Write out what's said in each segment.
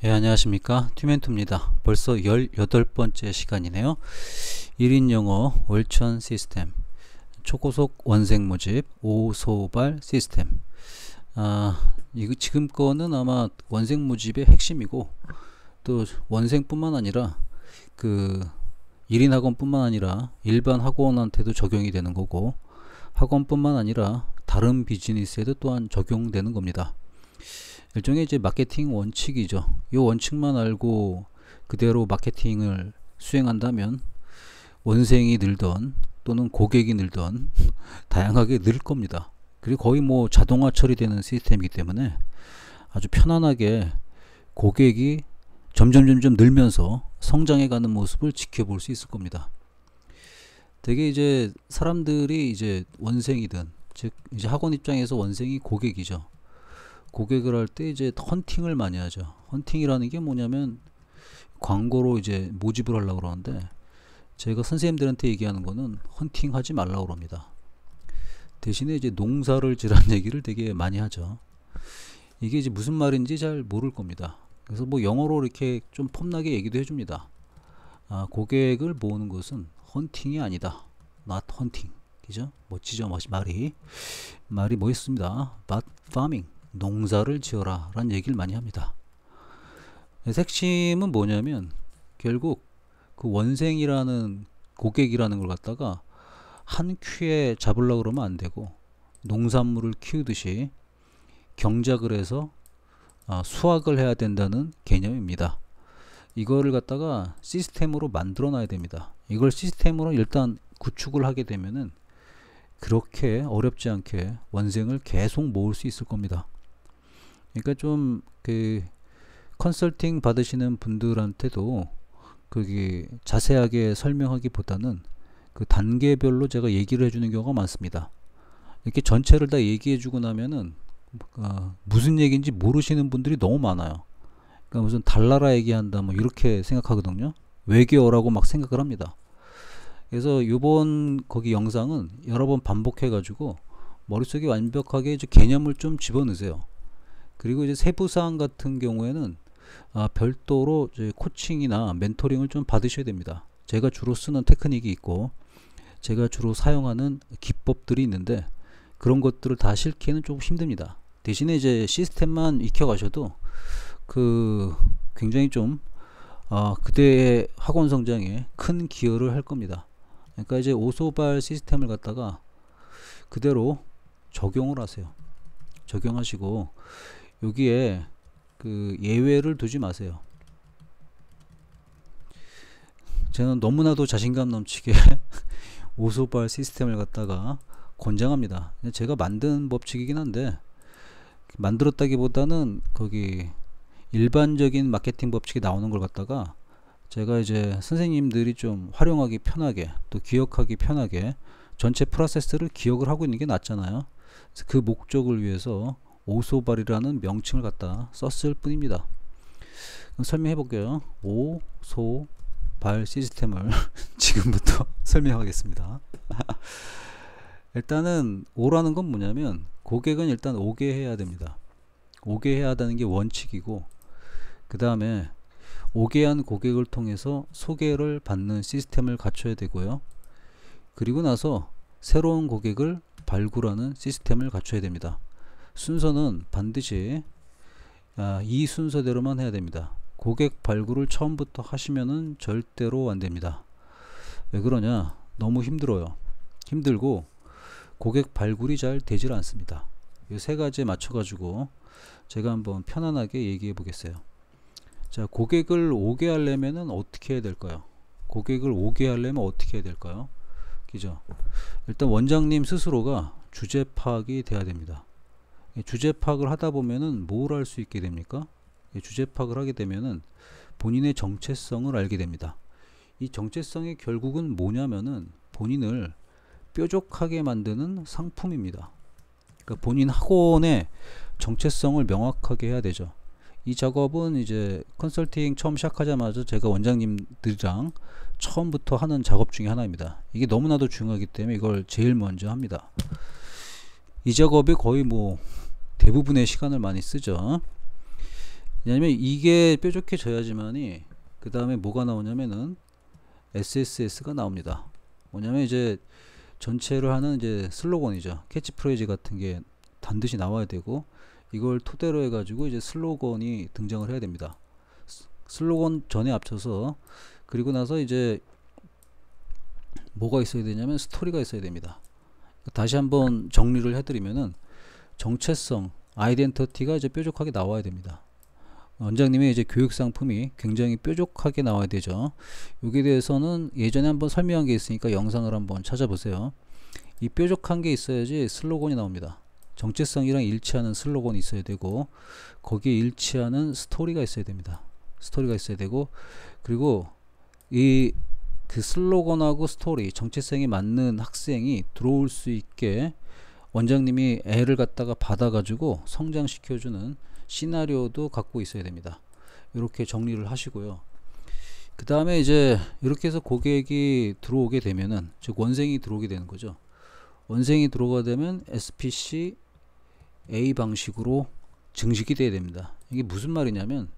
예, 안녕하십니까. 튜멘토입니다. 벌써 18번째 시간이네요. 1인 영어 월천 시스템, 초고속 원생 모집, 5소발 시스템. 이거 지금 거는 아마 원생 모집의 핵심이고, 또 원생뿐만 아니라 그 1인 학원뿐만 아니라 일반 학원한테도 적용이 되는 거고, 학원뿐만 아니라 다른 비즈니스에도 또한 적용되는 겁니다. 일종의 이제 마케팅 원칙이죠. 이 원칙만 알고 그대로 마케팅을 수행한다면 원생이 늘던 또는 고객이 늘던 다양하게 늘 겁니다. 그리고 거의 뭐 자동화 처리되는 시스템이기 때문에 아주 편안하게 고객이 점점 늘면서 성장해가는 모습을 지켜볼 수 있을 겁니다. 되게 이제 사람들이 이제 원생이든, 즉 이제 학원 입장에서 원생이 고객이죠. 고객을 할 때 이제 헌팅을 많이 하죠. 헌팅이라는 게 뭐냐면 광고로 이제 모집을 하려고 그러는데, 제가 선생님들한테 얘기하는 거는 헌팅 하지 말라고 그럽니다. 대신에 이제 농사를 지라는 얘기를 되게 많이 하죠. 이게 이제 무슨 말인지 잘 모를 겁니다. 그래서 뭐 영어로 이렇게 좀 폼나게 얘기도 해줍니다. 고객을 모으는 것은 헌팅이 아니다. not hunting. 그죠? 멋지죠? 말이 멋있습니다. but farming. 농사를 지어라 라는 얘기를 많이 합니다. 핵심은 뭐냐면 결국 그 원생이라는 고객이라는 걸 갖다가 한 큐에 잡으려고 그러면 안 되고, 농산물을 키우듯이 경작을 해서 수확을 해야 된다는 개념입니다. 이거를 갖다가 시스템으로 만들어 놔야 됩니다. 이걸 시스템으로 일단 구축을 하게 되면은 그렇게 어렵지 않게 원생을 계속 모을 수 있을 겁니다. 그러니까 좀 그 컨설팅 받으시는 분들한테도 거기 자세하게 설명하기보다는 그 단계별로 제가 얘기를 해주는 경우가 많습니다. 이렇게 전체를 다 얘기해주고 나면은 무슨 얘기인지 모르시는 분들이 너무 많아요. 그러니까 무슨 달나라 얘기한다 뭐 이렇게 생각하거든요. 외계어라고 막 생각을 합니다. 그래서 요번 거기 영상은 여러 번 반복해 가지고 머릿속에 완벽하게 이제 개념을 좀 집어넣으세요. 그리고 이제 세부사항 같은 경우에는 별도로 이제 코칭이나 멘토링을 좀 받으셔야 됩니다. 제가 주로 쓰는 테크닉이 있고, 제가 주로 사용하는 기법들이 있는데, 그런 것들을 다 실기에는 조금 힘듭니다. 대신에 이제 시스템만 익혀가셔도 굉장히 좀 그대의 학원 성장에 큰 기여를 할 겁니다. 그러니까 이제 오소발 시스템을 갖다가 그대로 적용을 하세요. 적용하시고 여기에 그 예외를 두지 마세요. 저는 너무나도 자신감 넘치게 오소발 시스템을 갖다가 권장합니다. 제가 만든 법칙이긴 한데, 만들었다기보다는 거기 일반적인 마케팅 법칙이 나오는 걸 갖다가 제가 이제 선생님들이 좀 활용하기 편하게, 또 기억하기 편하게 전체 프로세스를 기억을 하고 있는 게 낫잖아요. 그래서 그 목적을 위해서 오소발이라는 명칭을 갖다 썼을 뿐입니다. 그럼 설명해 볼게요. 오소발 시스템을 지금부터 설명하겠습니다. 일단은 오라는 건 뭐냐면, 고객은 일단 오게 해야 됩니다. 오게 해야 한다는 게 원칙이고, 그 다음에 오게 한 고객을 통해서 소개를 받는 시스템을 갖춰야 되고요. 그리고 나서 새로운 고객을 발굴하는 시스템을 갖춰야 됩니다. 순서는 반드시 이 순서대로만 해야 됩니다. 고객 발굴을 처음부터 하시면은 절대로 안 됩니다. 왜 그러냐? 너무 힘들어요. 힘들고 고객 발굴이 잘 되질 않습니다. 이 세 가지에 맞춰 가지고 제가 한번 편안하게 얘기해 보겠어요. 자, 고객을 오게 하려면은 어떻게 해야 될까요? 고객을 오게 하려면 어떻게 해야 될까요? 그죠? 일단 원장님 스스로가 주제 파악이 돼야 됩니다. 주제 파악을 하다 보면은 뭘 할 수 있게 됩니까? 주제 파악을 하게 되면은 본인의 정체성을 알게 됩니다. 이 정체성이 결국은 뭐냐면은 본인을 뾰족하게 만드는 상품입니다. 그러니까 본인 학원의 정체성을 명확하게 해야 되죠. 이 작업은 이제 컨설팅 처음 시작하자마자 제가 원장님들이랑 처음부터 하는 작업 중에 하나입니다. 이게 너무나도 중요하기 때문에 이걸 제일 먼저 합니다. 이 작업이 거의 뭐 대부분의 시간을 많이 쓰죠. 왜냐면 이게 뾰족해져야지만이 그 다음에 뭐가 나오냐면은 SSS가 나옵니다. 뭐냐면 이제 전체를 하는 이제 슬로건이죠. 캐치프레이즈 같은 게 반드시 나와야 되고, 이걸 토대로 해가지고 이제 슬로건이 등장을 해야 됩니다. 슬로건 전에 앞서서, 그리고 나서 이제 뭐가 있어야 되냐면 스토리가 있어야 됩니다. 다시 한번 정리를 해드리면은 정체성, 아이덴티티가 이제 뾰족하게 나와야 됩니다. 원장님의 이제 교육 상품이 굉장히 뾰족하게 나와야 되죠. 여기에 대해서는 예전에 한번 설명한 게 있으니까 영상을 한번 찾아보세요. 이 뾰족한 게 있어야지 슬로건이 나옵니다. 정체성이랑 일치하는 슬로건이 있어야 되고, 거기에 일치하는 스토리가 있어야 됩니다. 스토리가 있어야 되고, 그리고 이 그 슬로건하고 스토리, 정체성이 맞는 학생이 들어올 수 있게 원장님이 애를 갖다가 받아가지고 성장시켜주는 시나리오도 갖고 있어야 됩니다. 이렇게 정리를 하시고요. 그 다음에 이제 이렇게 해서 고객이 들어오게 되면은, 즉 원생이 들어오게 되는 거죠. 원생이 들어오게 되면 SPC A 방식으로 증식이 돼야 됩니다. 이게 무슨 말이냐면,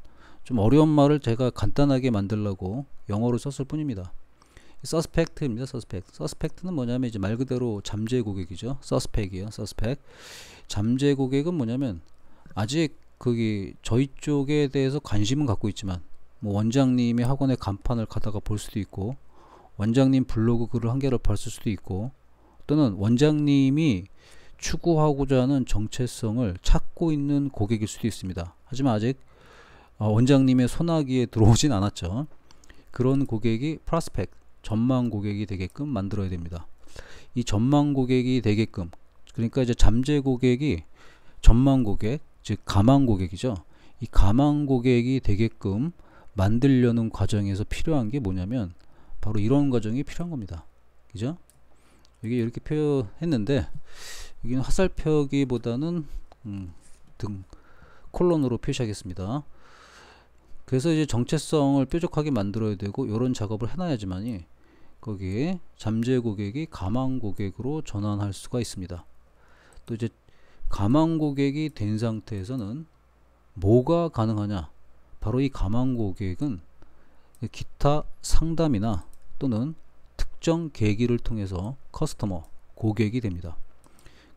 좀 어려운 말을 제가 간단하게 만들려고 영어로 썼을 뿐입니다. 서스펙트입니다. 서스펙트는 뭐냐면 이제 말 그대로 잠재 고객이죠. 서스펙이에요. 서스펙. 잠재 고객은 뭐냐면 아직 거기 저희 쪽에 대해서 관심은 갖고 있지만, 뭐 원장님의 학원의 간판을 가다가 볼 수도 있고, 원장님 블로그 글을 한 개를 봤을 수도 있고, 또는 원장님이 추구하고자 하는 정체성을 찾고 있는 고객일 수도 있습니다. 하지만 아직 원장님의 손아귀에 들어오진 않았죠. 그런 고객이 프로스펙트, 전망 고객이 되게끔 만들어야 됩니다. 이 전망 고객이 되게끔, 그러니까 이제 잠재 고객이 전망 고객, 즉 가망 고객이죠. 이 가망 고객이 되게끔 만들려는 과정에서 필요한 게 뭐냐면 바로 이런 과정이 필요한 겁니다. 그죠? 여기 이렇게 표현했는데, 여기는 화살표기보다는 등 콜론으로 표시하겠습니다. 그래서 이제 정체성을 뾰족하게 만들어야 되고, 이런 작업을 해놔야지만이 거기에 잠재 고객이 가망 고객으로 전환할 수가 있습니다. 또 이제 가망 고객이 된 상태에서는 뭐가 가능하냐? 바로 이 가망 고객은 기타 상담이나 또는 특정 계기를 통해서 커스터머, 고객이 됩니다.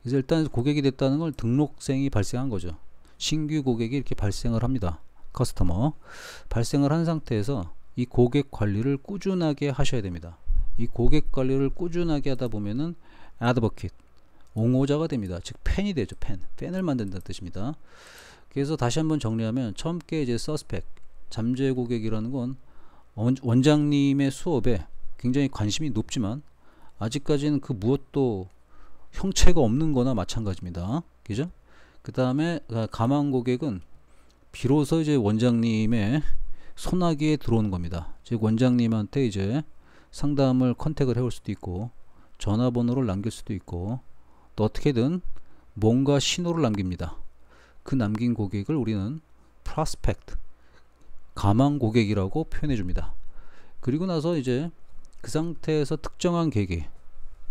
그래서 일단 고객이 됐다는 걸 등록생이 발생한 거죠. 신규 고객이 이렇게 발생을 합니다. 커스터머 발생을 한 상태에서 이 고객 관리를 꾸준하게 하셔야 됩니다. 이 고객 관리를 꾸준하게 하다 보면은 advocate, 옹호자가 됩니다. 즉 팬이 되죠. 팬을 만든다는 뜻입니다. 그래서 다시 한번 정리하면, 처음 게 이제 suspect, 잠재 고객이라는 건 원장님의 수업에 굉장히 관심이 높지만 아직까지는 그 무엇도 형체가 없는 거나 마찬가지입니다. 그죠? 그 다음에 가망 고객은 비로소 이제 원장님의 손아귀에 들어오는 겁니다. 즉 원장님한테 이제 상담을 컨택을 해올 수도 있고, 전화번호를 남길 수도 있고, 또 어떻게든 뭔가 신호를 남깁니다. 그 남긴 고객을 우리는 prospect, 가망 고객이라고 표현해 줍니다. 그리고 나서 이제 그 상태에서 특정한 계기,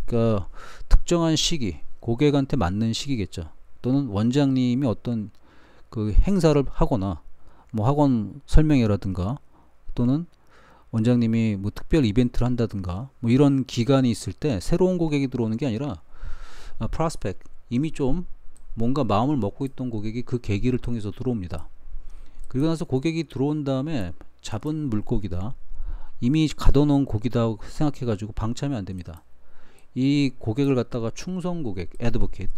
그러니까 특정한 시기, 고객한테 맞는 시기겠죠. 또는 원장님이 어떤 그 행사를 하거나, 뭐 학원 설명회라든가, 또는 원장님이 뭐 특별 이벤트를 한다든가, 뭐 이런 기간이 있을 때 새로운 고객이 들어오는 게 아니라 프로스펙트, 이미 좀 뭔가 마음을 먹고 있던 고객이 그 계기를 통해서 들어옵니다. 그리고 나서 고객이 들어온 다음에 잡은 물고기다, 이미 가둬놓은 고기다 생각해 가지고 방치하면 안 됩니다. 이 고객을 갖다가 충성 고객, advocate,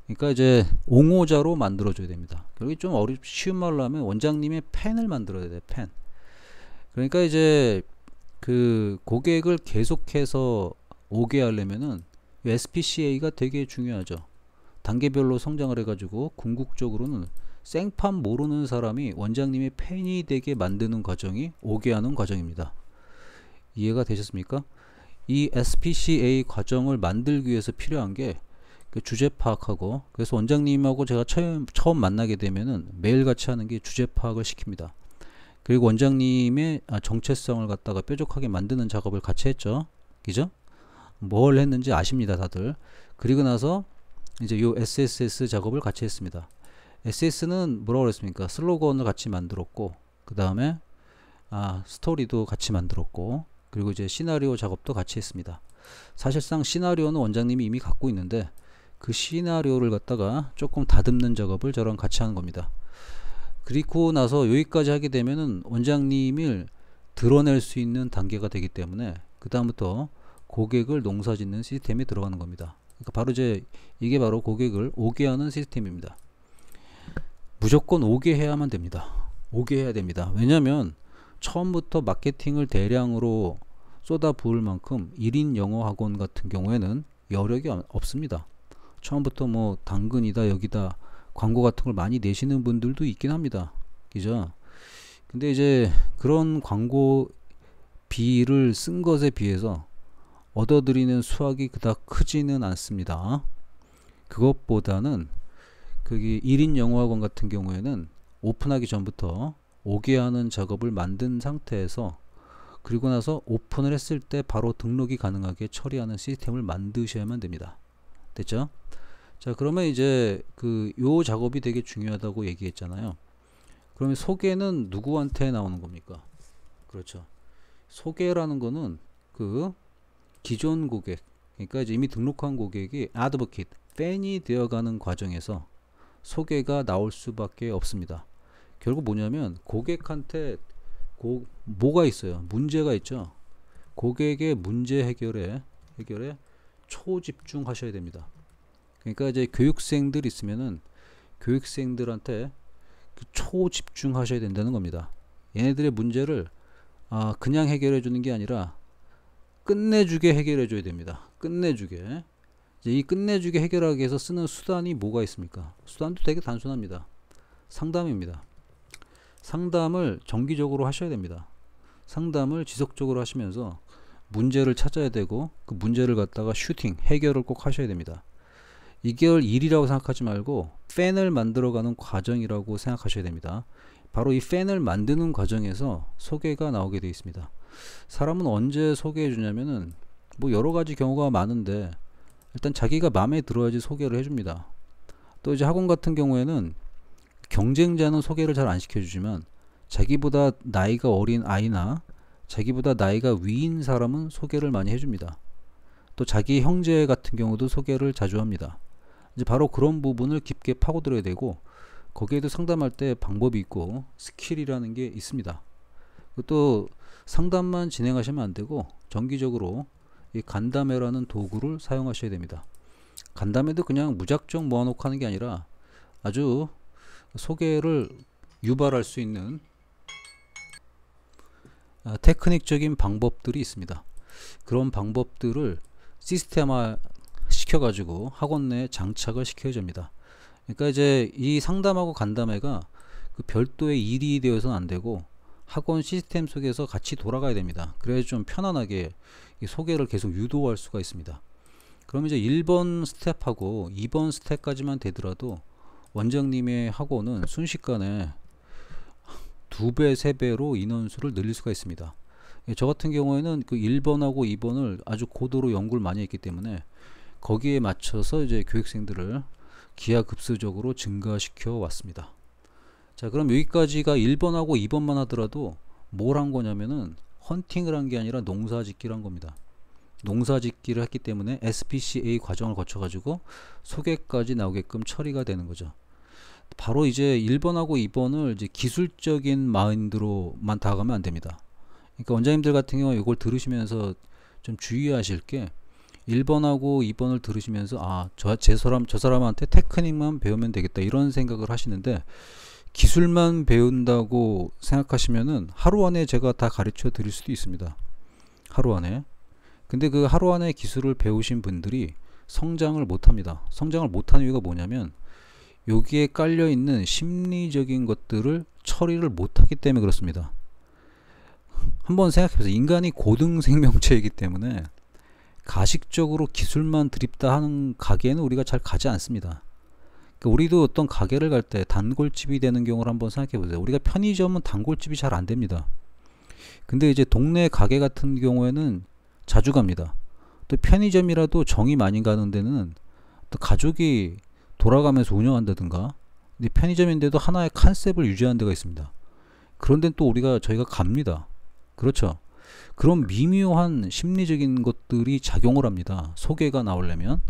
그러니까 이제 옹호자로 만들어 줘야 됩니다. 여기 좀 쉬운 말로 하면 원장님의 팬을 만들어야 돼요. 팬. 그러니까 이제 그 고객을 계속해서 오게 하려면은 SPCA가 되게 중요하죠. 단계별로 성장을 해가지고 궁극적으로는 생판 모르는 사람이 원장님의 팬이 되게 만드는 과정이 오게 하는 과정입니다. 이해가 되셨습니까? 이 SPCA 과정을 만들기 위해서 필요한 게 그 주제 파악하고, 그래서 원장님하고 제가 처음 만나게 되면은 매일같이 하는 게 주제 파악을 시킵니다. 그리고 원장님의 정체성을 갖다가 뾰족하게 만드는 작업을 같이 했죠. 그죠? 뭘 했는지 아십니다, 다들. 그리고 나서 이제 요 SSS 작업을 같이 했습니다. SS는 뭐라고 그랬습니까? 슬로건을 같이 만들었고, 그 다음에 스토리도 같이 만들었고, 그리고 이제 시나리오 작업도 같이 했습니다. 사실상 시나리오는 원장님이 이미 갖고 있는데 그 시나리오를 갖다가 조금 다듬는 작업을 저랑 같이 하는 겁니다. 그리고 나서 여기까지 하게 되면은 원장님을 드러낼 수 있는 단계가 되기 때문에 그 다음부터 고객을 농사짓는 시스템이 들어가는 겁니다. 그러니까 바로 이게 바로 고객을 오게 하는 시스템입니다. 무조건 오게 해야만 됩니다. 오게 해야 됩니다. 왜냐하면 처음부터 마케팅을 대량으로 쏟아 부을 만큼 1인 영어 학원 같은 경우에는 여력이 없습니다. 처음부터 뭐 당근이다 여기다 광고 같은 걸 많이 내시는 분들도 있긴 합니다. 그죠? 근데 이제 그런 광고비를 쓴 것에 비해서 얻어들이는 수확이 그닥 크지는 않습니다. 그것보다는 거기 1인 영어학원 같은 경우에는 오픈하기 전부터 오게 하는 작업을 만든 상태에서 그리고 나서 오픈을 했을 때 바로 등록이 가능하게 처리하는 시스템을 만드셔야만 됩니다. 됐죠? 자, 그러면 이제 요 작업이 되게 중요하다고 얘기했잖아요. 그러면 소개는 누구한테 나오는 겁니까? 그렇죠. 소개라는 거는 기존 고객, 그러니까 이제 이미 등록한 고객이 advocate, 팬이 되어가는 과정에서 소개가 나올 수밖에 없습니다. 결국 뭐냐면 고객한테 뭐가 있어요? 문제가 있죠. 고객의 문제 해결에 초집중하셔야 됩니다. 그러니까 이제 교육생들 있으면은 교육생들한테 초집중하셔야 된다는 겁니다. 얘네들의 문제를 그냥 해결해 주는 게 아니라 끝내주게 해결해 줘야 됩니다. 끝내주게. 이제 이 끝내주게 해결하기 위해서 쓰는 수단이 뭐가 있습니까? 수단도 되게 단순합니다. 상담입니다. 상담을 정기적으로 하셔야 됩니다. 상담을 지속적으로 하시면서 문제를 찾아야 되고 그 문제를 갖다가 해결을 꼭 하셔야 됩니다. 이걸 일이라고 생각하지 말고 팬을 만들어가는 과정이라고 생각하셔야 됩니다. 바로 이 팬을 만드는 과정에서 소개가 나오게 되어 있습니다. 사람은 언제 소개해 주냐면은 뭐 여러 가지 경우가 많은데 일단 자기가 마음에 들어야지 소개를 해줍니다. 또 이제 학원 같은 경우에는 경쟁자는 소개를 잘 안 시켜주지만 자기보다 나이가 어린 아이나 자기보다 나이가 위인 사람은 소개를 많이 해줍니다. 또 자기 형제 같은 경우도 소개를 자주 합니다. 이제 바로 그런 부분을 깊게 파고들어야 되고 거기에도 상담할 때 방법이 있고 스킬이라는 게 있습니다. 또 상담만 진행하시면 안 되고 정기적으로 이 간담회라는 도구를 사용하셔야 됩니다. 간담회도 그냥 무작정 모아놓고 하는 게 아니라 아주 소개를 유발할 수 있는 테크닉적인 방법들이 있습니다. 그런 방법들을 시스템화 시켜가지고 학원 내에 장착을 시켜야 됩니다. 그러니까 이제 이 상담하고 간담회가 별도의 일이 되어서는 안 되고 학원 시스템 속에서 같이 돌아가야 됩니다. 그래야 좀 편안하게 이 소개를 계속 유도할 수가 있습니다. 그럼 이제 1번 스텝하고 2번 스텝까지만 되더라도 원장님의 학원은 순식간에 2배, 3배로 인원수를 늘릴 수가 있습니다. 저 같은 경우에는 1번하고 2번을 아주 고도로 연구를 많이 했기 때문에 거기에 맞춰서 이제 교육생들을 기하급수적으로 증가시켜 왔습니다. 자, 그럼 여기까지가 1번하고 2번만 하더라도 뭘 한 거냐면은 헌팅을 한 게 아니라 농사짓기를 한 겁니다. 농사짓기를 했기 때문에 SPCA 과정을 거쳐 가지고 소개까지 나오게끔 처리가 되는 거죠. 바로 이제 1번하고 2번을 이제 기술적인 마인드로만 다가가면 안 됩니다. 그러니까 원장님들 같은 경우 이걸 들으시면서 좀 주의하실 게 1번하고 2번을 들으시면서 저 사람한테 테크닉만 배우면 되겠다 이런 생각을 하시는데 기술만 배운다고 생각하시면은 하루 안에 제가 다 가르쳐 드릴 수도 있습니다. 하루 안에. 근데 그 하루 안에 기술을 배우신 분들이 성장을 못합니다. 성장을 못하는 이유가 뭐냐면 여기에 깔려 있는 심리적인 것들을 처리를 못하기 때문에 그렇습니다. 한번 생각해보세요. 인간이 고등 생명체이기 때문에 가식적으로 기술만 드립다 하는 가게에는 우리가 잘 가지 않습니다. 그러니까 우리도 어떤 가게를 갈 때 단골집이 되는 경우를 한번 생각해보세요. 우리가 편의점은 단골집이 잘 안 됩니다. 근데 이제 동네 가게 같은 경우에는 자주 갑니다. 또 편의점이라도 정이 많이 가는 데는 또 가족이 돌아가면서 운영한다든가 근데 편의점인데도 하나의 컨셉을 유지하는 데가 있습니다. 그런 데는 또 저희가 갑니다. 그렇죠. 그런 미묘한 심리적인 것들이 작용을 합니다. 소개가 나오려면.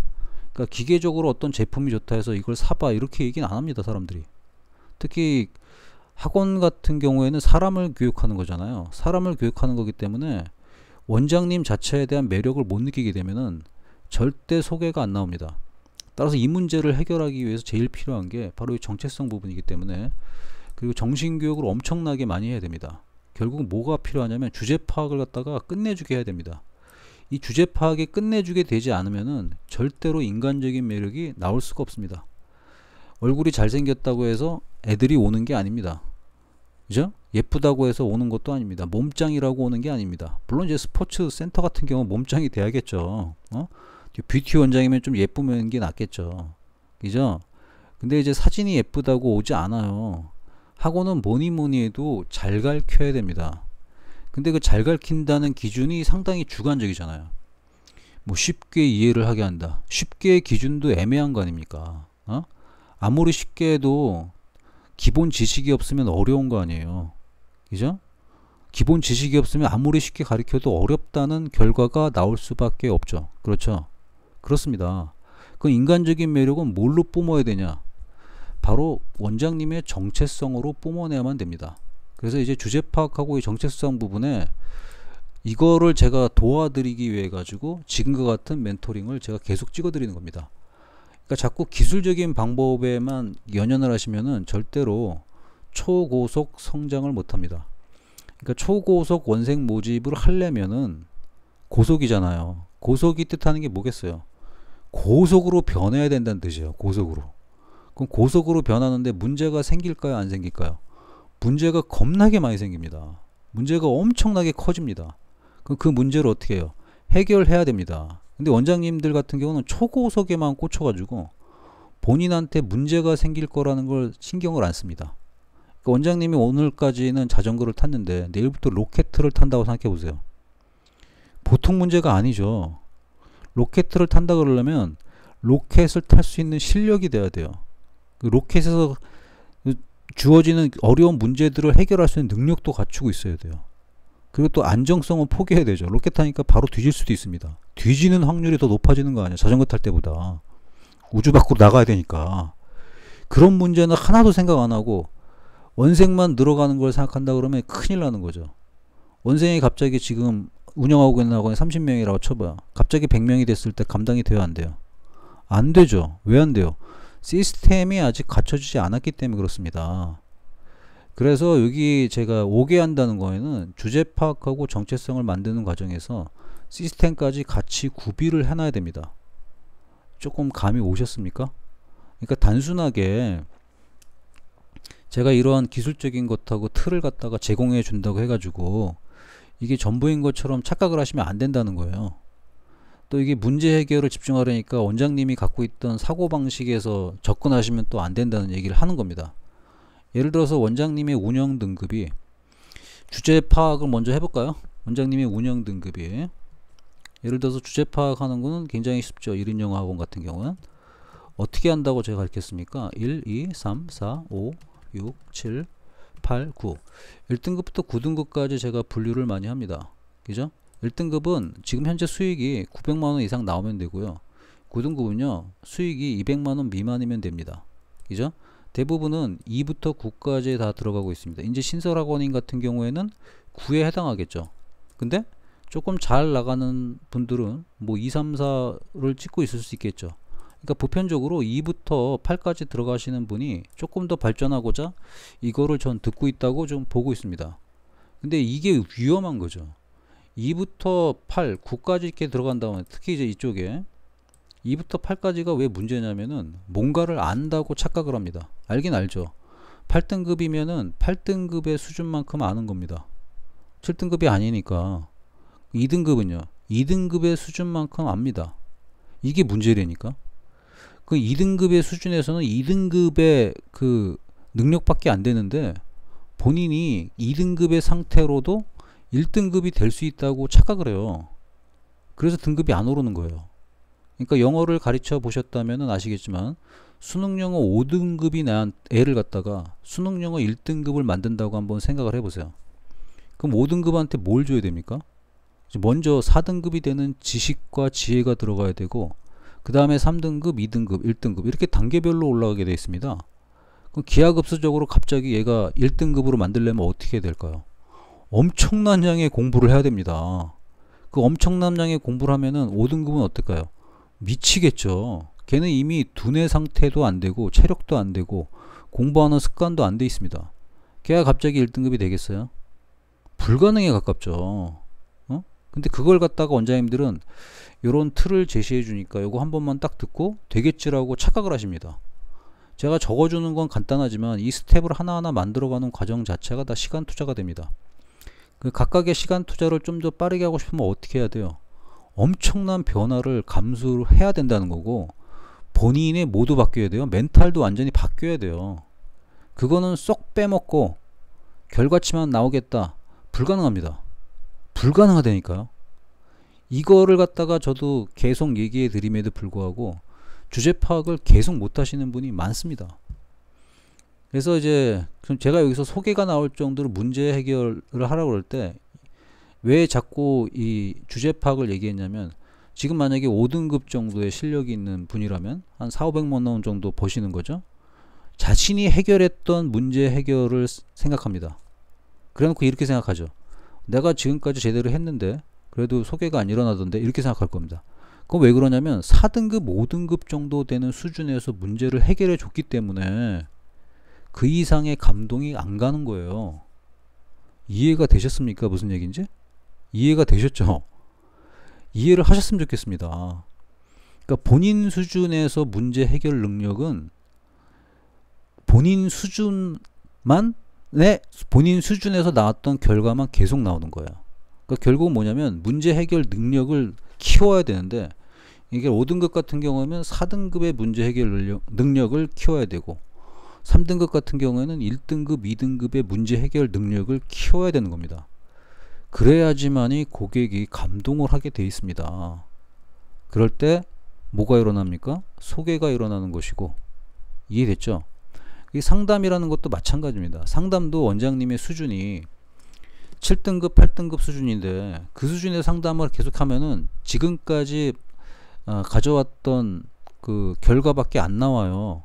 그러니까 기계적으로 어떤 제품이 좋다 해서 이걸 사봐 이렇게 얘기는 안 합니다. 사람들이. 특히 학원 같은 경우에는 사람을 교육하는 거잖아요. 사람을 교육하는 거기 때문에 원장님 자체에 대한 매력을 못 느끼게 되면은 절대 소개가 안 나옵니다. 따라서 이 문제를 해결하기 위해서 제일 필요한 게 바로 이 정체성 부분이기 때문에, 그리고 정신교육을 엄청나게 많이 해야 됩니다. 결국 뭐가 필요하냐면 주제 파악을 갖다가 끝내주게 해야 됩니다. 이 주제 파악이 끝내주게 되지 않으면은 절대로 인간적인 매력이 나올 수가 없습니다. 얼굴이 잘생겼다고 해서 애들이 오는 게 아닙니다. 그죠? 예쁘다고 해서 오는 것도 아닙니다. 몸짱이라고 오는 게 아닙니다. 물론 이제 스포츠 센터 같은 경우 몸짱이 돼야겠죠. 뷰티 원장이면 좀 예쁘면 게 낫겠죠. 그죠? 근데 이제 사진이 예쁘다고 오지 않아요. 학원은 뭐니 해도 잘 가르쳐야 됩니다. 근데 그 잘 가르친다는 기준이 상당히 주관적이잖아요. 뭐 쉽게 이해를 하게 한다. 쉽게의 기준도 애매한 거 아닙니까? 아무리 쉽게 해도 기본 지식이 없으면 어려운 거 아니에요. 그죠? 기본 지식이 없으면 아무리 쉽게 가르쳐도 어렵다는 결과가 나올 수밖에 없죠. 그렇죠? 그렇습니다. 그 인간적인 매력은 뭘로 뿜어야 되냐? 바로 원장님의 정체성으로 뿜어내야만 됩니다. 그래서 이제 주제 파악하고 이 정체성 부분에 이거를 제가 도와드리기 위해 가지고 지금과 같은 멘토링을 제가 계속 찍어드리는 겁니다. 그러니까 자꾸 기술적인 방법에만 연연을 하시면은 절대로 초고속 성장을 못합니다. 그러니까 초고속 원생 모집을 하려면은 고속이잖아요. 고속이 뜻하는 게 뭐겠어요? 고속으로 변해야 된다는 뜻이에요. 고속으로. 그럼 고속으로 변하는데 문제가 생길까요? 안 생길까요? 문제가 겁나게 많이 생깁니다. 문제가 엄청나게 커집니다. 그럼 그 문제를 어떻게 해요? 해결해야 됩니다. 근데 원장님들 같은 경우는 초고속에만 꽂혀가지고 본인한테 문제가 생길 거라는 걸 신경을 안 씁니다. 그러니까 원장님이 오늘까지는 자전거를 탔는데 내일부터 로켓을 탄다고 생각해 보세요. 보통 문제가 아니죠. 로켓을 탄다 그러려면 로켓을 탈 수 있는 실력이 돼야 돼요. 그 로켓에서 주어지는 어려운 문제들을 해결할 수 있는 능력도 갖추고 있어야 돼요. 그리고 또 안정성은 포기해야 되죠. 로켓 타니까 바로 뒤질 수도 있습니다. 뒤지는 확률이 더 높아지는 거 아니야, 자전거 탈 때보다. 우주 밖으로 나가야 되니까. 그런 문제는 하나도 생각 안 하고 원생만 늘어가는 걸 생각한다 그러면 큰일 나는 거죠. 원생이 갑자기 지금 운영하고 있는 학원에 30명이라고 쳐봐요. 갑자기 100명이 됐을 때 감당이 돼요, 안 돼요? 안 되죠. 왜 안 돼요? 시스템이 아직 갖춰지지 않았기 때문에 그렇습니다. 그래서 여기 제가 오게 한다는 거에는 주제 파악하고 정체성을 만드는 과정에서 시스템까지 같이 구비를 해놔야 됩니다. 조금 감이 오셨습니까? 그러니까 단순하게 제가 이러한 기술적인 것하고 틀을 갖다가 제공해 준다고 해가지고 이게 전부인 것처럼 착각을 하시면 안 된다는 거예요. 또 이게 문제 해결을 집중하려니까 원장님이 갖고 있던 사고방식에서 접근하시면 또 안 된다는 얘기를 하는 겁니다. 예를 들어서 원장님의 운영 등급이, 주제 파악을 먼저 해볼까요? 원장님의 운영 등급이, 예를 들어서 주제 파악하는 거는 굉장히 쉽죠. 1인 영어 학원 같은 경우는 어떻게 한다고 제가 가르쳤습니까? 1, 2, 3, 4, 5, 6, 7, 8, 9 1등급부터 9등급까지 제가 분류를 많이 합니다. 그죠? 1등급은 지금 현재 수익이 900만원 이상 나오면 되고요. 9등급은요 수익이 200만원 미만이면 됩니다. 그죠? 대부분은 2부터 9까지 다 들어가고 있습니다. 이제 신설학원인 같은 경우에는 9에 해당하겠죠. 근데 조금 잘 나가는 분들은 뭐 2, 3, 4를 찍고 있을 수 있겠죠. 그러니까 보편적으로 2부터 8까지 들어가시는 분이 조금 더 발전하고자 이거를 전 듣고 있다고 좀 보고 있습니다. 근데 이게 위험한 거죠. 2부터 8, 9까지 이렇게 들어간다면, 특히 이제 이쪽에 2부터 8까지가 왜 문제냐면은 뭔가를 안다고 착각을 합니다. 알긴 알죠. 8등급이면은 8등급의 수준만큼 아는 겁니다. 7등급이 아니니까. 2등급은요 2등급의 수준만큼 압니다. 이게 문제라니까. 그 2등급의 수준에서는 2등급의 그 능력밖에 안 되는데 본인이 2등급의 상태로도 1등급이 될 수 있다고 착각을 해요. 그래서 등급이 안 오르는 거예요. 그러니까 영어를 가르쳐 보셨다면 아시겠지만 수능 영어 5등급이 난 애를 갖다가 수능 영어 1등급을 만든다고 한번 생각을 해보세요. 그럼 5등급한테 뭘 줘야 됩니까? 먼저 4등급이 되는 지식과 지혜가 들어가야 되고, 그 다음에 3등급, 2등급, 1등급 이렇게 단계별로 올라가게 되어 있습니다. 그럼 기하급수적으로 갑자기 얘가 1등급으로 만들려면 어떻게 해야 될까요? 엄청난 양의 공부를 해야 됩니다. 그 엄청난 양의 공부를 하면은 5등급은 어떨까요? 미치겠죠. 걔는 이미 두뇌 상태도 안 되고 체력도 안 되고 공부하는 습관도 안 돼 있습니다. 걔가 갑자기 1등급이 되겠어요? 불가능에 가깝죠. 근데 그걸 갖다가 원장님들은 요런 틀을 제시해 주니까 요거 한 번만 딱 듣고 되겠지라고 착각을 하십니다. 제가 적어주는 건 간단하지만 이 스텝을 하나하나 만들어가는 과정 자체가 다 시간 투자가 됩니다. 그 각각의 시간 투자를 좀 더 빠르게 하고 싶으면 어떻게 해야 돼요? 엄청난 변화를 감수해야 된다는 거고, 본인의 모두 바뀌어야 돼요. 멘탈도 완전히 바뀌어야 돼요. 그거는 쏙 빼먹고 결과치만 나오겠다, 불가능합니다. 불가능하다니까요. 이거를 갖다가 저도 계속 얘기해 드림에도 불구하고 주제 파악을 계속 못 하시는 분이 많습니다. 그래서 이제 제가 여기서 소개가 나올 정도로 문제 해결을 하라고 그럴 때 왜 자꾸 이 주제 파악을 얘기했냐면, 지금 만약에 5등급 정도의 실력이 있는 분이라면 한 4,500만 원 정도 버시는 거죠. 자신이 해결했던 문제 해결을 생각합니다. 그래놓고 이렇게 생각하죠. 내가 지금까지 제대로 했는데 그래도 소개가 안 일어나던데, 이렇게 생각할 겁니다. 그건 왜 그러냐면 4등급, 5등급 정도 되는 수준에서 문제를 해결해 줬기 때문에 그 이상의 감동이 안 가는 거예요. 이해가 되셨습니까? 무슨 얘기인지? 이해가 되셨죠? 이해를 하셨으면 좋겠습니다. 그러니까 본인 수준에서 문제 해결 능력은 본인 수준에서 나왔던 결과만 계속 나오는 거예요. 그러니까 결국은 뭐냐면 문제 해결 능력을 키워야 되는데, 이게 5등급 같은 경우는 4등급의 문제 해결 능력을 키워야 되고, 3등급 같은 경우에는 1등급, 2등급의 문제 해결 능력을 키워야 되는 겁니다. 그래야지만이 고객이 감동을 하게 돼 있습니다. 그럴 때 뭐가 일어납니까? 소개가 일어나는 것이고, 이해됐죠? 이 상담이라는 것도 마찬가지입니다. 상담도 원장님의 수준이 7등급, 8등급 수준인데 그 수준의 상담을 계속하면은 지금까지 가져왔던 그 결과밖에 안 나와요.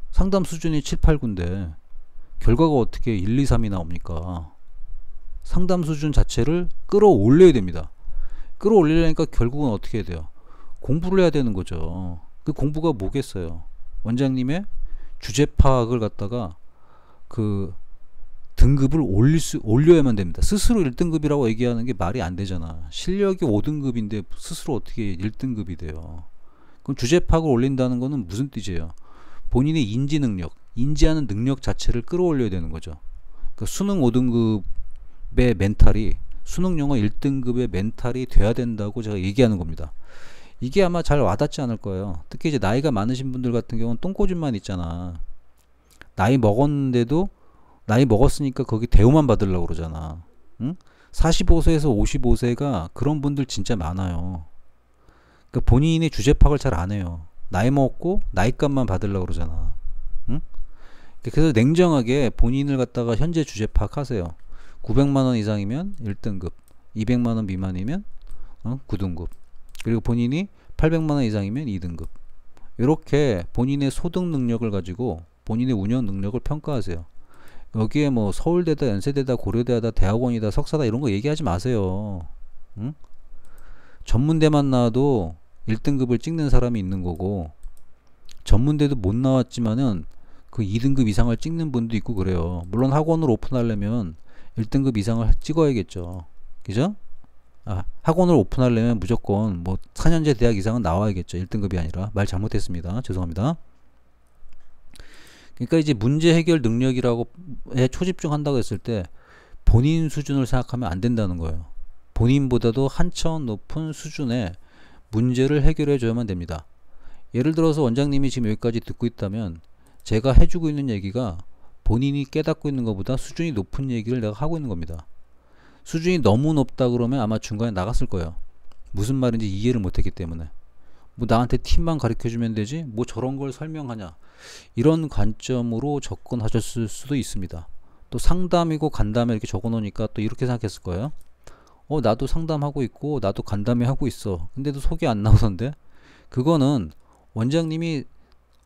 상담 수준이 7, 8군데 결과가 어떻게 1, 2, 3이 나옵니까? 상담 수준 자체를 끌어올려야 됩니다. 끌어올리려니까 결국은 어떻게 해야 돼요? 공부를 해야 되는 거죠. 그 공부가 뭐겠어요? 원장님의 주제 파악을 갖다가 그 등급을 올려야만 됩니다. 스스로 1등급이라고 얘기하는 게 말이 안 되잖아. 실력이 5등급인데 스스로 어떻게 1등급이 돼요? 그럼 주제 파악을 올린다는 거는 무슨 뜻이에요? 본인의 인지 능력, 인지하는 능력 자체를 끌어올려야 되는 거죠. 그러니까 수능 5등급의 멘탈이 수능 영어 1등급의 멘탈이 돼야 된다고 제가 얘기하는 겁니다. 이게 아마 잘 와닿지 않을 거예요. 특히 이제 나이가 많으신 분들 같은 경우는 똥꼬집만 있잖아. 나이 먹었는데도 나이 먹었으니까 거기 대우만 받으려고 그러잖아. 응? 45세에서 55세가 그런 분들 진짜 많아요. 그러니까 본인의 주제 파악을 잘 안 해요. 나이 먹고 나이값만 받으려고 그러잖아. 응? 그래서 냉정하게 본인을 갖다가 현재 주제 파악하세요. 900만원 이상이면 1등급, 200만원 미만이면 9등급, 그리고 본인이 800만원 이상이면 2등급. 이렇게 본인의 소득 능력을 가지고 본인의 운영 능력을 평가하세요. 여기에 뭐 서울대다, 연세대다, 고려대다, 대학원이다, 석사다 이런 거 얘기하지 마세요. 응? 전문대만 나와도 1등급을 찍는 사람이 있는 거고, 전문대도 못 나왔지만은 그 2등급 이상을 찍는 분도 있고 그래요. 물론 학원을 오픈하려면 1등급 이상을 찍어야겠죠. 그죠? 학원을 오픈하려면 무조건 뭐 4년제 대학 이상은 나와야겠죠. 1등급이 아니라. 말 잘못했습니다. 죄송합니다. 그러니까 이제 문제 해결 능력이라고에 초집중한다고 했을 때 본인 수준을 생각하면 안 된다는 거예요. 본인보다도 한 차원 높은 수준의 문제를 해결해 줘야만 됩니다. 예를 들어서 원장님이 지금 여기까지 듣고 있다면 제가 해주고 있는 얘기가 본인이 깨닫고 있는 것보다 수준이 높은 얘기를 내가 하고 있는 겁니다. 수준이 너무 높다 그러면 아마 중간에 나갔을 거예요. 무슨 말인지 이해를 못했기 때문에. 뭐 나한테 팀만 가르쳐 주면 되지 뭐 저런 걸 설명하냐, 이런 관점으로 접근하셨을 수도 있습니다. 또 상담이고 간담회 이렇게 적어 놓으니까 또 이렇게 생각했을 거예요. 나도 상담하고 있고 나도 간담회 하고 있어, 근데도 속이 안 나오던데. 그거는 원장님이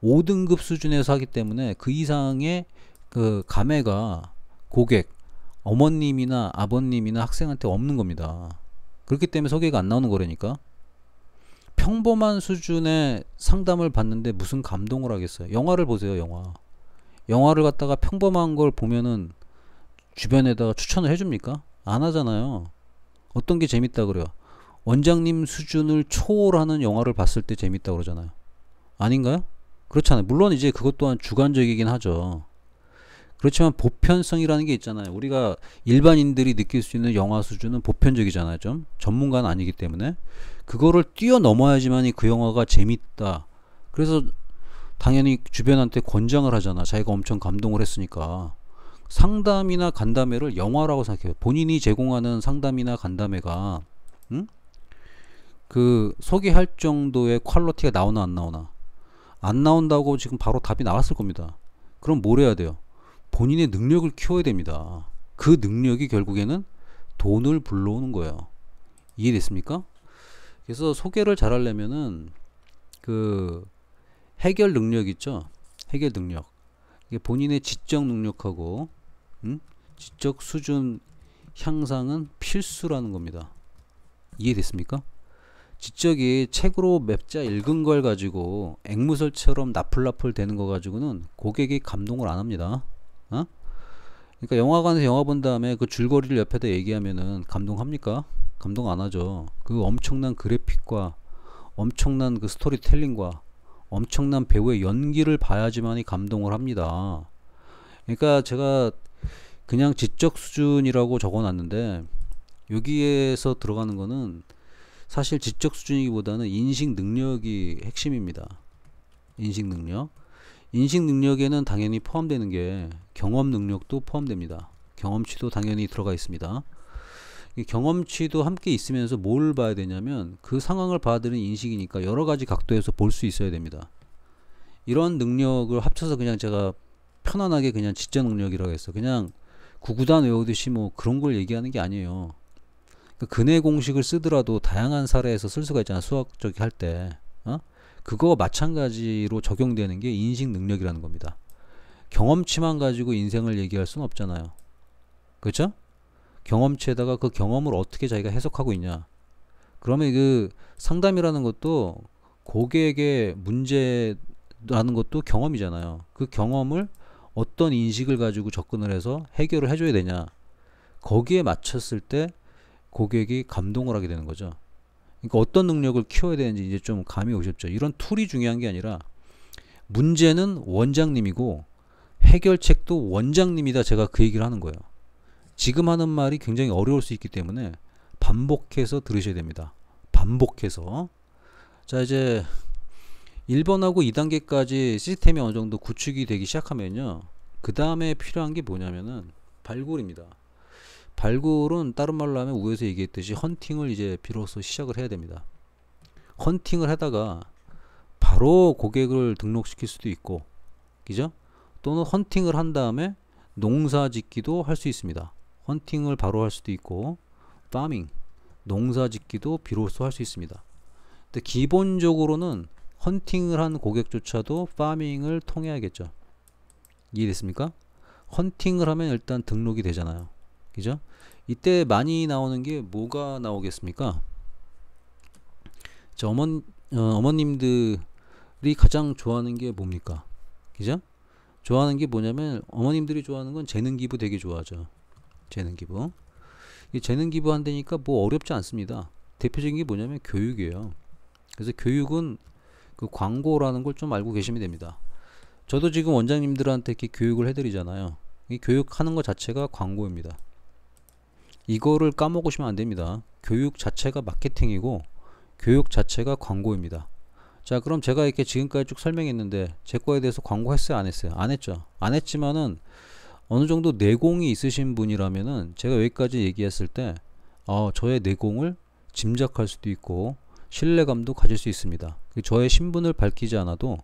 5등급 수준에서 하기 때문에 그 이상의 그 감회가 고객, 어머님이나 아버님이나 학생한테 없는 겁니다. 그렇기 때문에 소개가 안 나오는 거라니까. 평범한 수준의 상담을 받는데 무슨 감동을 하겠어요. 영화를 보세요. 영화를 갖다가 평범한 걸 보면은 주변에다가 추천을 해줍니까? 안 하잖아요. 어떤 게 재밌다 그래요? 원장님 수준을 초월하는 영화를 봤을 때 재밌다 그러잖아요. 아닌가요? 그렇잖아요. 물론 이제 그것 또한 주관적이긴 하죠. 그렇지만 보편성이라는 게 있잖아요. 우리가 일반인들이 느낄 수 있는 영화 수준은 보편적이잖아요. 좀 전문가는 아니기 때문에 그거를 뛰어넘어야지만이 그 영화가 재밌다. 그래서 당연히 주변한테 권장을 하잖아. 자기가 엄청 감동을 했으니까. 상담이나 간담회를 영화라고 생각해요. 본인이 제공하는 상담이나 간담회가 그 소개할 정도의 퀄리티가 나오나 안 나오나. 안 나온다고 지금 바로 답이 나왔을 겁니다. 그럼 뭘 해야 돼요? 본인의 능력을 키워야 됩니다. 그 능력이 결국에는 돈을 불러오는 거예요. 이해됐습니까? 그래서 소개를 잘 하려면은 그 해결 능력 있죠? 해결 능력. 이게 본인의 지적 능력하고 지적 수준 향상은 필수라는 겁니다. 이해됐습니까? 지적이 책으로 몇 자 읽은 걸 가지고 앵무새처럼 나풀나풀 되는 거 가지고는 고객이 감동을 안 합니다. 그러니까 영화관에서 영화 본 다음에 그 줄거리를 옆에다 얘기하면은 감동합니까? 감동 안 하죠. 그 엄청난 그래픽과 엄청난 그 스토리텔링과 엄청난 배우의 연기를 봐야지만이 감동을 합니다. 그러니까 제가 그냥 지적 수준이라고 적어놨는데 여기에서 들어가는 거는 사실 지적 수준이기보다는 인식 능력이 핵심입니다. 인식 능력. 인식 능력에는 당연히 포함되는 게 경험 능력도 포함됩니다. 경험치도 당연히 들어가 있습니다. 이 경험치도 함께 있으면서 뭘 봐야 되냐면 그 상황을 받아들이는 인식이니까 여러 가지 각도에서 볼 수 있어야 됩니다. 이런 능력을 합쳐서 그냥 제가 편안하게 그냥 지적 능력이라고 했어. 그냥 구구단 외우듯이 뭐 그런 걸 얘기하는 게 아니에요. 근해 공식을 쓰더라도 다양한 사례에서 쓸 수가 있잖아. 수학적 할 때. 그거와 마찬가지로 적용되는 게 인식 능력이라는 겁니다. 경험치만 가지고 인생을 얘기할 수는 없잖아요. 그렇죠? 경험치에다가 그 경험을 어떻게 자기가 해석하고 있냐. 그러면 그 상담이라는 것도 고객의 문제라는 것도 경험이잖아요. 그 경험을 어떤 인식을 가지고 접근을 해서 해결을 해줘야 되냐. 거기에 맞췄을 때 고객이 감동을 하게 되는 거죠. 그러니까 어떤 능력을 키워야 되는지 이제 좀 감이 오셨죠. 이런 툴이 중요한 게 아니라 문제는 원장님이고 해결책도 원장님이다. 제가 그 얘기를 하는 거예요. 지금 하는 말이 굉장히 어려울 수 있기 때문에 반복해서 들으셔야 됩니다. 반복해서. 자, 이제 1번하고 2단계까지 시스템이 어느 정도 구축이 되기 시작하면요. 그 다음에 필요한 게 뭐냐면은 발굴입니다. 발굴은 다른 말로 하면 위에서 얘기했듯이 헌팅을 이제 비로소 시작을 해야 됩니다. 헌팅을 하다가 바로 고객을 등록시킬 수도 있고, 그죠? 또는 헌팅을 한 다음에 농사 짓기도 할 수 있습니다. 헌팅을 바로 할 수도 있고, 파밍, 농사 짓기도 비로소 할 수 있습니다. 근데 기본적으로는 헌팅을 한 고객조차도 파밍을 통해야겠죠. 이해됐습니까? 헌팅을 하면 일단 등록이 되잖아요. 그죠? 이때 많이 나오는 게 뭐가 나오겠습니까? 어머님들이 가장 좋아하는 게 뭡니까? 그죠? 좋아하는 게 뭐냐면 어머님들이 좋아하는 건 재능 기부 되게 좋아하죠. 재능 기부. 이 재능 기부 한다니까 뭐 어렵지 않습니다. 대표적인 게 뭐냐면 교육이에요. 그래서 교육은 그 광고라는 걸 좀 알고 계시면 됩니다. 저도 지금 원장님들한테 이렇게 교육을 해드리잖아요. 이 교육하는 것 자체가 광고입니다. 이거를 까먹으시면 안 됩니다. 교육 자체가 마케팅이고 교육 자체가 광고입니다. 자, 그럼 제가 이렇게 지금까지 쭉 설명했는데 제 거에 대해서 광고했어요? 안 했어요? 안 했죠. 안 했지만은 어느 정도 내공이 있으신 분이라면은 제가 여기까지 얘기했을 때 저의 내공을 짐작할 수도 있고 신뢰감도 가질 수 있습니다. 저의 신분을 밝히지 않아도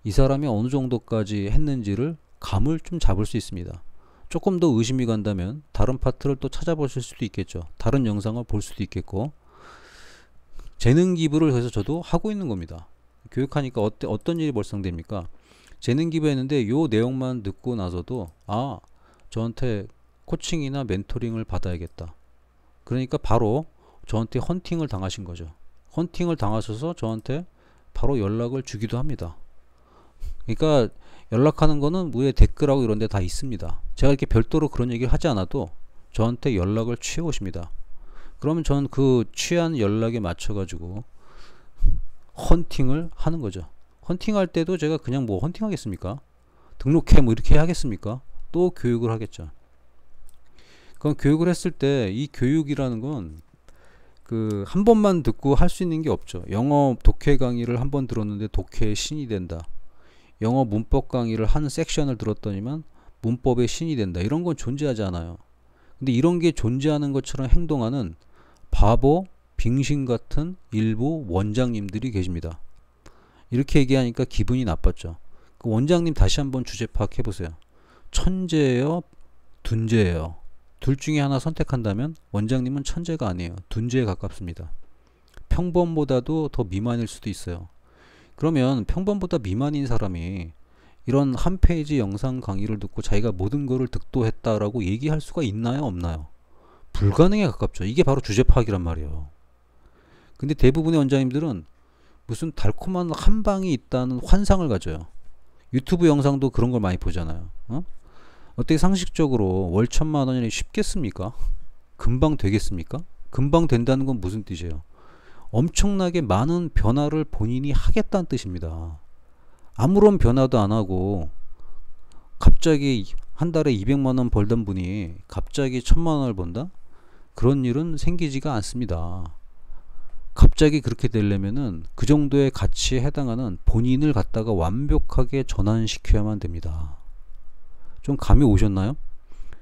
이 사람이 어느 정도까지 했는지를 감을 좀 잡을 수 있습니다. 조금 더 의심이 간다면 다른 파트를 또 찾아보실 수도 있겠죠. 다른 영상을 볼 수도 있겠고, 재능 기부를 해서 저도 하고 있는 겁니다. 교육하니까 어떤 일이 발생됩니까? 재능 기부했는데 요 내용만 듣고 나서도 저한테 코칭이나 멘토링을 받아야겠다. 그러니까 바로 저한테 헌팅을 당하신 거죠. 헌팅을 당하셔서 저한테 바로 연락을 주기도 합니다. 그러니까 연락하는 거는 위에 댓글하고 이런 데 다 있습니다. 제가 이렇게 별도로 그런 얘기를 하지 않아도 저한테 연락을 취해 오십니다. 그러면 저는 그 취한 연락에 맞춰 가지고 헌팅을 하는 거죠. 헌팅할 때도 제가 그냥 뭐 헌팅 하겠습니까? 등록해 뭐 이렇게 하겠습니까? 또 교육을 하겠죠. 그럼 교육을 했을 때 이 교육이라는 건 그 한 번만 듣고 할 수 있는 게 없죠. 영어 독해 강의를 한 번 들었는데 독해의 신이 된다. 영어 문법 강의를 한 섹션을 들었더니만 문법의 신이 된다. 이런 건 존재하지 않아요. 근데 이런 게 존재하는 것처럼 행동하는 바보, 빙신 같은 일부 원장님들이 계십니다. 이렇게 얘기하니까 기분이 나빴죠. 그 원장님 다시 한번 주제 파악해 보세요. 천재예요? 둔재예요? 둘 중에 하나 선택한다면 원장님은 천재가 아니에요. 둔재에 가깝습니다. 평범보다도 더 미만일 수도 있어요. 그러면 평범보다 미만인 사람이 이런 한 페이지 영상 강의를 듣고 자기가 모든 거를 득도했다라고 얘기할 수가 있나요? 없나요? 불가능에 가깝죠. 이게 바로 주제 파악이란 말이에요. 근데 대부분의 원장님들은 무슨 달콤한 한 방이 있다는 환상을 가져요. 유튜브 영상도 그런 걸 많이 보잖아요. 어떻게 상식적으로 월 1,000만 원이 쉽겠습니까? 금방 되겠습니까? 금방 된다는 건 무슨 뜻이에요? 엄청나게 많은 변화를 본인이 하겠다는 뜻입니다. 아무런 변화도 안 하고 갑자기 한 달에 200만 원 벌던 분이 갑자기 1,000만 원을 번다? 그런 일은 생기지가 않습니다. 갑자기 그렇게 되려면은 그 정도의 가치에 해당하는 본인을 갖다가 완벽하게 전환시켜야만 됩니다. 좀 감이 오셨나요?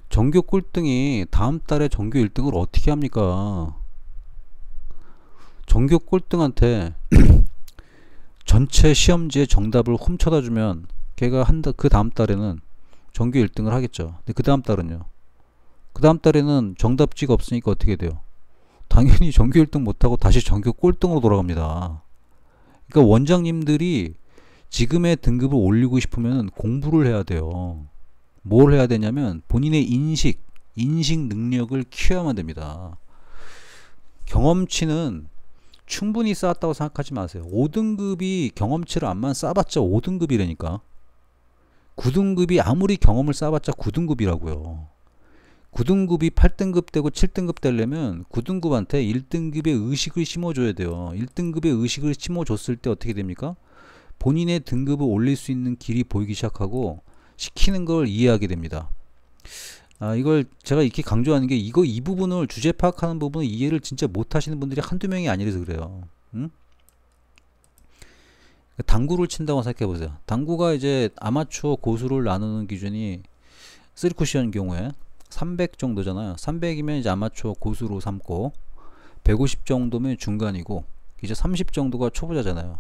전교 꼴등이 다음 달에 전교 1등을 어떻게 합니까? 전교 꼴등한테 전체 시험지의 정답을 훔쳐다 주면 걔가 그 다음 달에는 전교 1등을 하겠죠. 근데 그 다음 달은요? 그 다음 달에는 정답지가 없으니까 어떻게 돼요? 당연히 전교 1등 못하고 다시 전교 꼴등으로 돌아갑니다. 그러니까 원장님들이 지금의 등급을 올리고 싶으면 공부를 해야 돼요. 뭘 해야 되냐면 본인의 인식 능력을 키워야만 됩니다. 경험치는 충분히 쌓았다고 생각하지 마세요. 5등급이 경험치를 안만 쌓아봤자 5등급이라니까. 9등급이 아무리 경험을 쌓아봤자 9등급이라고요. 9등급이 8등급 되고 7등급 되려면 9등급한테 1등급의 의식을 심어줘야 돼요. 1등급의 의식을 심어줬을 때 어떻게 됩니까? 본인의 등급을 올릴 수 있는 길이 보이기 시작하고 시키는 걸 이해하게 됩니다. 이걸 제가 이렇게 강조하는 게 이 부분을 주제 파악하는 부분을 이해를 진짜 못 하시는 분들이 한두 명이 아니라서 그래요. 당구를 친다고 생각해 보세요. 당구가 이제 아마추어 고수를 나누는 기준이 3쿠션 경우에 300 정도잖아요. 300이면 이제 아마추어 고수로 삼고 150 정도면 중간이고 이제 30 정도가 초보자잖아요.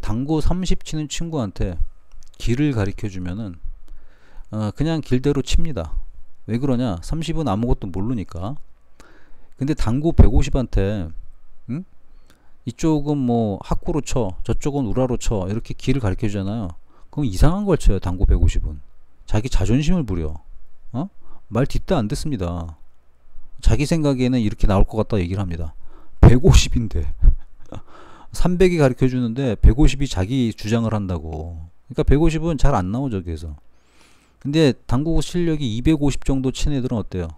당구 30 치는 친구한테 길을 가르쳐 주면은 그냥 길대로 칩니다. 왜 그러냐? 30은 아무것도 모르니까. 근데 당구 150한테 이쪽은 뭐 학구로 쳐, 저쪽은 우라로 쳐, 이렇게 길을 가르쳐 주잖아요. 그럼 이상한 걸 쳐요. 당구 150은 자기 자존심을 부려. 말 뒷도 안 듣습니다. 자기 생각에는 이렇게 나올 것 같다 얘기를 합니다. 150인데 300이 가르쳐 주는데 150이 자기 주장을 한다고. 그러니까 150은 잘 안 나오죠. 여기에서. 근데 당구 실력이 250 정도 친 애들은 어때요?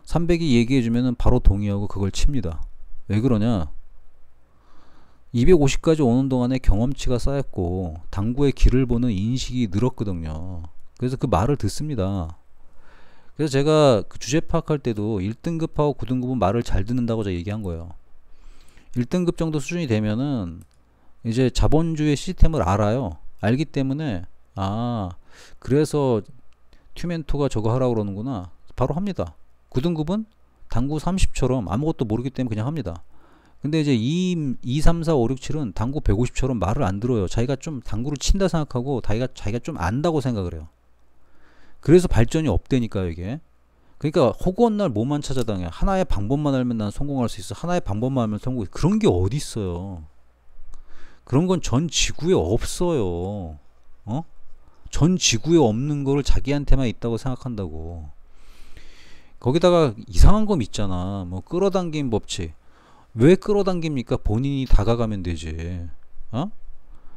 300이 얘기해 주면은 바로 동의하고 그걸 칩니다. 왜 그러냐? 250까지 오는 동안에 경험치가 쌓였고 당구의 길을 보는 인식이 늘었거든요. 그래서 그 말을 듣습니다. 그래서 제가 그 주제 파악할 때도 1등급하고 9등급은 말을 잘 듣는다고 제가 얘기한 거예요. 1등급 정도 수준이 되면은 이제 자본주의 시스템을 알아요. 알기 때문에 그래서 튜멘토가 저거 하라고 그러는구나. 바로 합니다. 9등급은 당구 30처럼 아무것도 모르기 때문에 그냥 합니다. 근데 이제 2, 3, 4, 5, 6, 7은 당구 150처럼 말을 안 들어요. 자기가 좀 당구를 친다 생각하고 자기가 좀 안다고 생각을 해요. 그래서 발전이 없다니까요, 이게. 그러니까 허구한 날 뭐만 찾아다녀. 하나의 방법만 알면 난 성공할 수 있어. 하나의 방법만 알면 성공. 그런 게 어디 있어요. 그런 건 전 지구에 없어요. 어? 전 지구에 없는 거를 자기한테만 있다고 생각한다고. 거기다가 이상한 거 있잖아. 뭐 끌어당김 법칙. 왜 끌어당깁니까? 본인이 다가가면 되지. 어?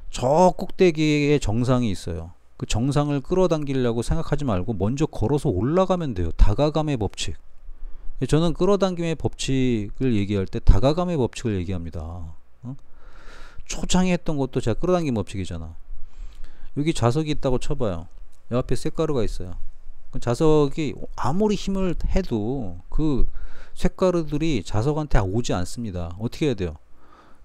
저 꼭대기에 정상이 있어요. 그 정상을 끌어당기려고 생각하지 말고 먼저 걸어서 올라가면 돼요. 다가감의 법칙. 저는 끌어당김의 법칙을 얘기할 때 다가감의 법칙을 얘기합니다. 어? 초창에 했던 것도 제가 끌어당김 법칙이잖아. 여기 자석이 있다고 쳐봐요. 옆에 쇳가루가 있어요. 그 자석이 아무리 힘을 해도 그 쇳가루들이 자석한테 오지 않습니다. 어떻게 해야 돼요?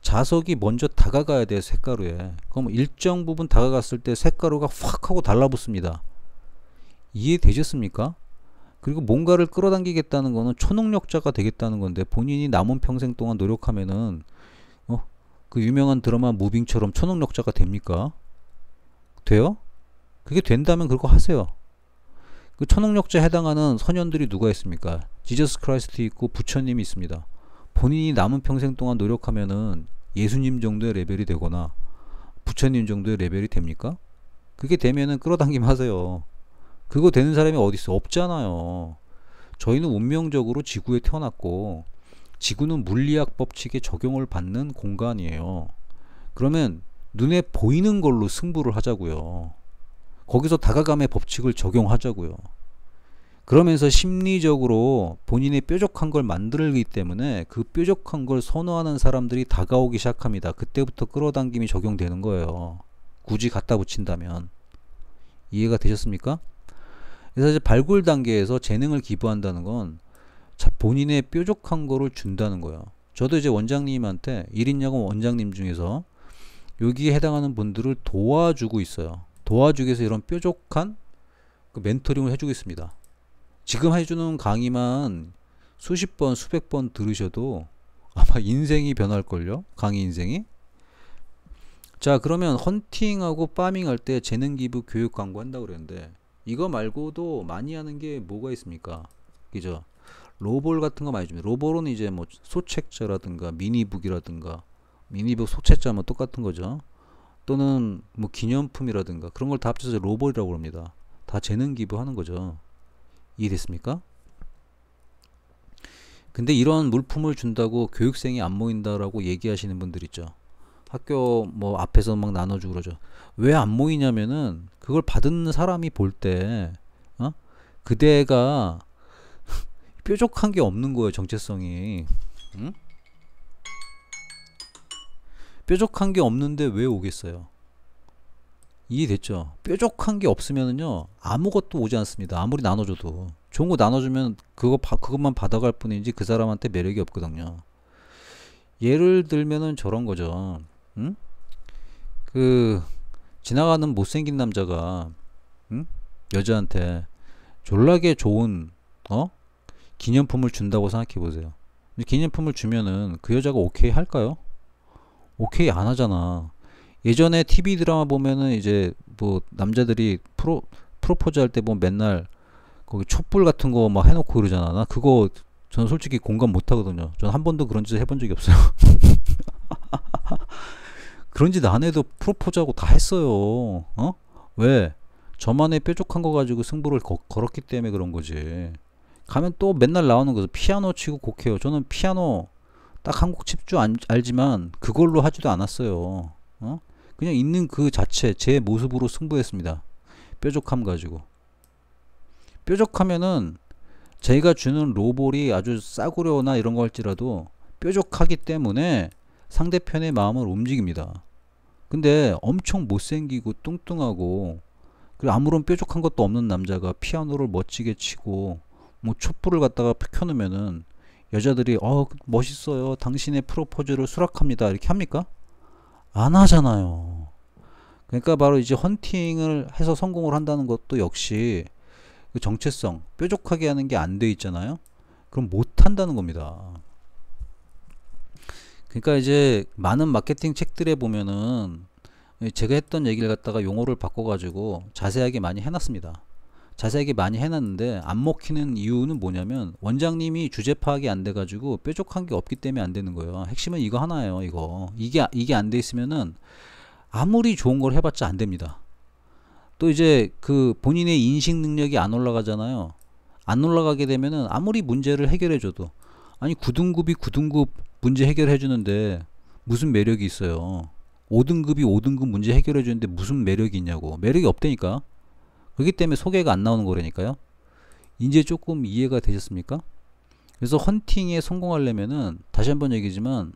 자석이 먼저 다가가야 돼요. 쇳가루에. 그럼 일정 부분 다가갔을 때 쇳가루가 확 하고 달라붙습니다. 이해되셨습니까? 그리고 뭔가를 끌어당기겠다는 거는 초능력자가 되겠다는 건데 본인이 남은 평생 동안 노력하면은 그 유명한 드라마 무빙처럼 초능력자가 됩니까? 돼요? 그게 된다면 그거 하세요. 그 초능력자에 해당하는 선현들이 누가 있습니까? 지저스 크라이스트 있고 부처님이 있습니다. 본인이 남은 평생 동안 노력하면은 예수님 정도의 레벨이 되거나 부처님 정도의 레벨이 됩니까? 그게 되면은 끌어당김 하세요. 그거 되는 사람이 어디 있어? 없잖아요. 저희는 운명적으로 지구에 태어났고 지구는 물리학 법칙에 적용을 받는 공간이에요. 그러면 눈에 보이는 걸로 승부를 하자고요. 거기서 다가감의 법칙을 적용하자고요. 그러면서 심리적으로 본인의 뾰족한 걸 만들기 때문에 그 뾰족한 걸 선호하는 사람들이 다가오기 시작합니다. 그때부터 끌어당김이 적용되는 거예요. 굳이 갖다 붙인다면. 이해가 되셨습니까? 그래서 이제 발굴 단계에서 재능을 기부한다는 건 본인의 뾰족한 거를 준다는 거예요. 저도 이제 원장님한테 1인 야구 원장님 중에서 여기에 해당하는 분들을 도와주고 있어요. 도와주기 위해서 이런 뾰족한 그 멘토링을 해주고 있습니다. 지금 해주는 강의만 수십 번, 수백 번 들으셔도 아마 인생이 변할걸요? 강의 인생이? 자, 그러면 헌팅하고 파밍 할 때 재능 기부 교육 광고 한다고 그랬는데 이거 말고도 많이 하는 게 뭐가 있습니까? 그죠? 로볼 같은 거 많이 줍니다. 로볼은 이제 뭐 소책자라든가 미니북이라든가 미니북 소책자면 똑같은 거죠. 또는 뭐 기념품이라든가 그런 걸 다 합쳐서 로볼이라고 합니다. 다 재능 기부하는 거죠. 이해됐습니까? 근데 이런 물품을 준다고 교육생이 안 모인다라고 얘기하시는 분들 있죠. 학교 뭐 앞에서 막 나눠주고 그러죠. 왜 안 모이냐면은 그걸 받은 사람이 볼 때 그대가 뾰족한 게 없는 거예요. 정체성이. 응? 뾰족한 게 없는데 왜 오겠어요? 이해됐죠? 뾰족한 게 없으면은요 아무것도 오지 않습니다. 아무리 나눠줘도 좋은 거 나눠주면 그것만 받아갈 뿐이지 그 사람한테 매력이 없거든요. 예를 들면은 저런 거죠. 응? 그 지나가는 못생긴 남자가 여자한테 졸라게 좋은 기념품을 준다고 생각해 보세요. 기념품을 주면은 그 여자가 오케이 할까요? 오케이 안 하잖아. 예전에 TV 드라마 보면은 이제 뭐 남자들이 프로포즈 할 때 보면 맨날 거기 촛불 같은 거 막 해놓고 그러잖아. 나 그거 저는 솔직히 공감 못 하거든요. 전 한 번도 그런 짓을 해본 적이 없어요. 그런 짓 안 해도 프로포즈하고 다 했어요. 왜? 저만의 뾰족한 거 가지고 승부를 걸었기 때문에 그런 거지. 가면 또 맨날 나오는 거죠. 피아노 치고 곡해요. 저는 피아노 딱 한 곡 칠 줄 알지만 그걸로 하지도 않았어요. 그냥 있는 그 자체 제 모습으로 승부했습니다. 뾰족함 가지고. 뾰족하면은 저희가 주는 로볼이 아주 싸구려나 이런 거 할지라도 뾰족하기 때문에 상대편의 마음을 움직입니다. 근데 엄청 못생기고 뚱뚱하고 그리고 아무런 뾰족한 것도 없는 남자가 피아노를 멋지게 치고 뭐 촛불을 갖다가 켜놓으면은 여자들이 멋있어요. 당신의 프로포즈를 수락합니다. 이렇게 합니까? 안 하잖아요. 그러니까 바로 이제 헌팅을 해서 성공을 한다는 것도 역시 그 정체성, 뾰족하게 하는 게 안 돼 있잖아요. 그럼 못 한다는 겁니다. 그러니까 이제 많은 마케팅 책들에 보면은 제가 했던 얘기를 갖다가 용어를 바꿔가지고 자세하게 많이 해놨습니다. 자세하게 많이 해놨는데 안 먹히는 이유는 뭐냐면 원장님이 주제 파악이 안 돼가지고 뾰족한 게 없기 때문에 안 되는 거예요. 핵심은 이거 하나예요. 이게 안 돼 있으면은 아무리 좋은 걸 해봤자 안 됩니다. 또 이제 그 본인의 인식 능력이 안 올라가잖아요. 안 올라가게 되면은 아무리 문제를 해결해줘도, 아니 9등급이 9등급 문제 해결해 주는데 무슨 매력이 있어요. 5등급이 5등급 문제 해결해 주는데 무슨 매력이 있냐고. 매력이 없다니까. 그렇기 때문에 소개가 안 나오는 거라니까요. 이제 조금 이해가 되셨습니까? 그래서 헌팅에 성공하려면은 다시 한번 얘기지만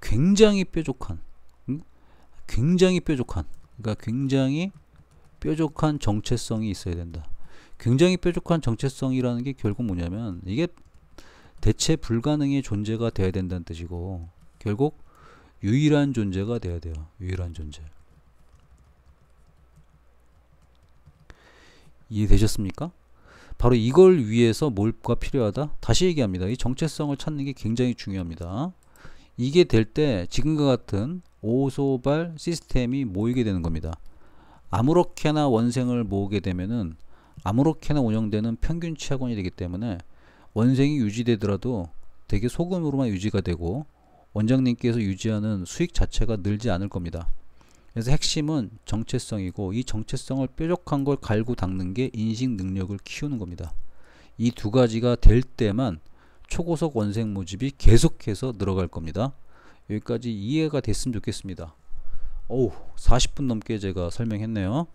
굉장히 뾰족한, 굉장히 뾰족한, 그러니까 굉장히 뾰족한 정체성이 있어야 된다. 굉장히 뾰족한 정체성이라는 게 결국 뭐냐면 이게 대체 불가능의 존재가 돼야 된다는 뜻이고, 결국 유일한 존재가 돼야 돼요. 유일한 존재. 이해되셨습니까? 바로 이걸 위해서 뭐가 필요하다? 다시 얘기합니다. 이 정체성을 찾는 게 굉장히 중요합니다. 이게 될 때 지금과 같은 오소발 시스템이 모이게 되는 겁니다. 아무렇게나 원생을 모으게 되면은 아무렇게나 운영되는 평균치 학원이 되기 때문에 원생이 유지되더라도 되게 소금으로만 유지가 되고 원장님께서 유지하는 수익 자체가 늘지 않을 겁니다. 그래서 핵심은 정체성이고, 이 정체성을 뾰족한 걸 갈고 닦는 게 인식 능력을 키우는 겁니다. 이 두 가지가 될 때만 초고속 원생 모집이 계속해서 늘어갈 겁니다. 여기까지 이해가 됐으면 좋겠습니다. 40분 넘게 제가 설명했네요.